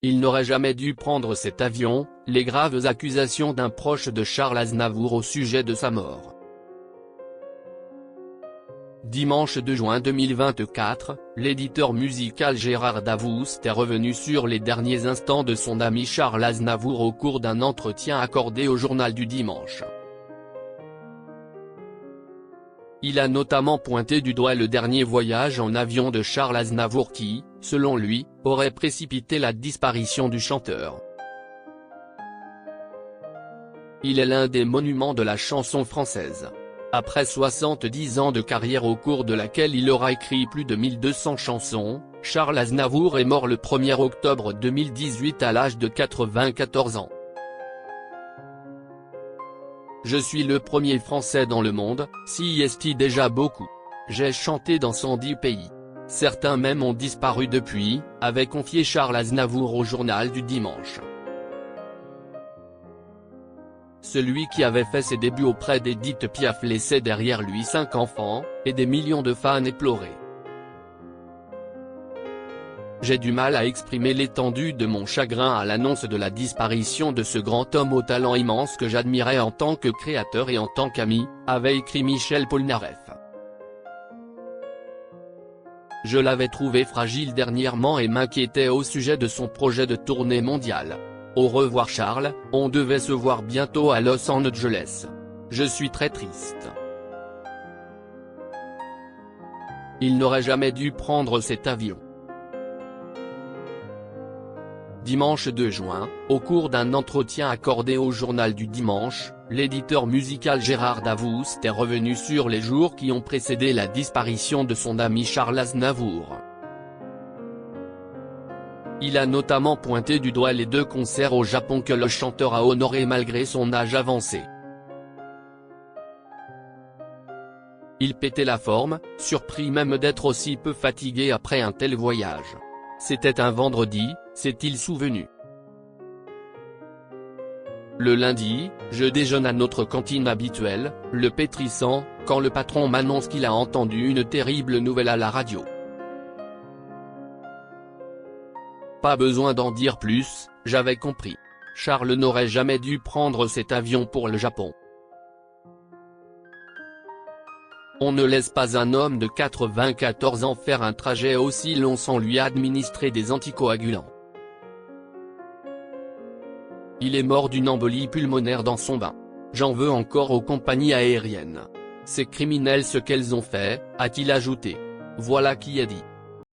Il n'aurait jamais dû prendre cet avion, les graves accusations d'un proche de Charles Aznavour au sujet de sa mort. Dimanche 2 juin 2024, l'éditeur musical Gérard Davoust est revenu sur les derniers instants de son ami Charles Aznavour au cours d'un entretien accordé au Journal du Dimanche. Il a notamment pointé du doigt le dernier voyage en avion de Charles Aznavour qui, selon lui, aurait précipité la disparition du chanteur. Il est l'un des monuments de la chanson française. Après 70 ans de carrière au cours de laquelle il aura écrit plus de 1200 chansons, Charles Aznavour est mort le 1er octobre 2018 à l'âge de 94 ans. Je suis le premier Français dans le monde, si est déjà beaucoup. J'ai chanté dans 110 pays. Certains même ont disparu depuis, avait confié Charles Aznavour au Journal du Dimanche. Celui qui avait fait ses débuts auprès d'Édith Piaf laissait derrière lui 5 enfants, et des millions de fans éplorés. J'ai du mal à exprimer l'étendue de mon chagrin à l'annonce de la disparition de ce grand homme au talent immense que j'admirais en tant que créateur et en tant qu'ami, avait écrit Michel Polnareff. Je l'avais trouvé fragile dernièrement et m'inquiétais au sujet de son projet de tournée mondiale. Au revoir Charles, on devait se voir bientôt à Los Angeles. Je suis très triste. Il n'aurait jamais dû prendre cet avion. Dimanche 2 juin, au cours d'un entretien accordé au Journal du Dimanche, l'éditeur musical Gérard Davoust est revenu sur les jours qui ont précédé la disparition de son ami Charles Aznavour. Il a notamment pointé du doigt les 2 concerts au Japon que le chanteur a honorés malgré son âge avancé. Il pétait la forme, surpris même d'être aussi peu fatigué après un tel voyage. C'était un vendredi, s'est-il souvenu. Le lundi, je déjeune à notre cantine habituelle, le pétrissant, quand le patron m'annonce qu'il a entendu une terrible nouvelle à la radio. Pas besoin d'en dire plus, j'avais compris. Charles n'aurait jamais dû prendre cet avion pour le Japon. On ne laisse pas un homme de 94 ans faire un trajet aussi long sans lui administrer des anticoagulants. Il est mort d'une embolie pulmonaire dans son bain. J'en veux encore aux compagnies aériennes. C'est criminel ce qu'elles ont fait, a-t-il ajouté. Voilà qui est dit.